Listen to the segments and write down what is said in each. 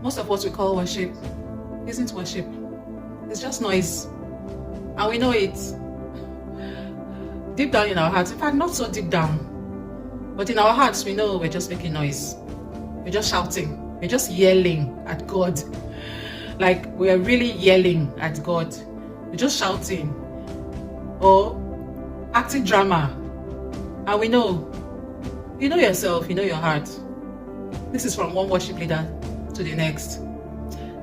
most of what we call worship isn't worship. It's just noise. And we know it. Deep down in our hearts, in fact, not so deep down, but in our hearts, we know we're just making noise. We're just shouting. We're just yelling at God. Like we're really yelling at God. We're just shouting or acting drama. And we know, you know yourself, you know your heart. This is from one worship leader to the next.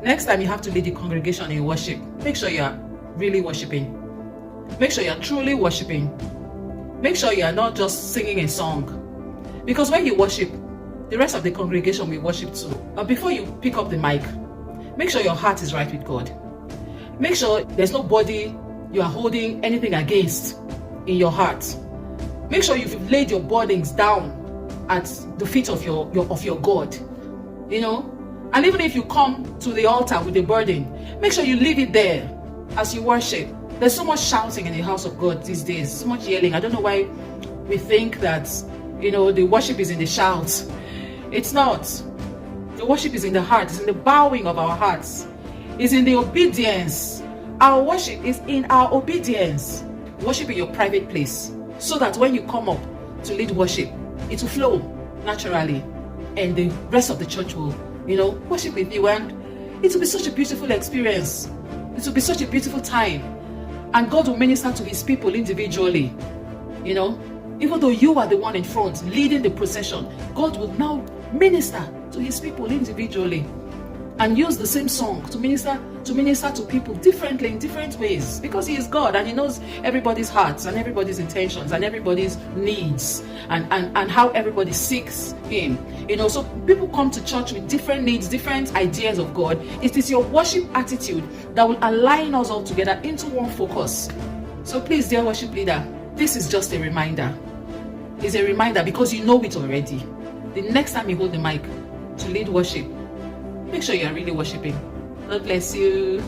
Next time you have to lead the congregation in worship, make sure you are really worshiping. Make sure you are truly worshiping. Make sure you are not just singing a song. Because when you worship, the rest of the congregation will worship too. But before you pick up the mic, make sure your heart is right with God. Make sure there's nobody you are holding anything against in your heart. Make sure you've laid your burdens down at the feet of your God. You know? And even if you come to the altar with a burden, make sure you leave it there as you worship. There's so much shouting in the house of God these days, so much yelling. I don't know why we think that, the worship is in the shouts. It's not. The worship is in the heart. It's in the bowing of our hearts. It's in the obedience. Our worship is in our obedience. Worship in your private place, so that when you come up to lead worship, it will flow naturally, and the rest of the church will, worship with you, and it will be such a beautiful experience. It will be such a beautiful time, and God will minister to His people individually. Even though you are the one in front leading the procession, God will now minister to His people individually and use the same song to minister to people differently, in different ways, because He is God and He knows everybody's hearts and everybody's intentions and everybody's needs and how everybody seeks Him. So people come to church with different needs, different ideas of God. It is your worship attitude that will align us all together into one focus. So please, dear worship leader, this is just a reminder. It's a reminder because you know it already. The next time you hold the mic to lead worship, make sure you are really worshiping. God bless you.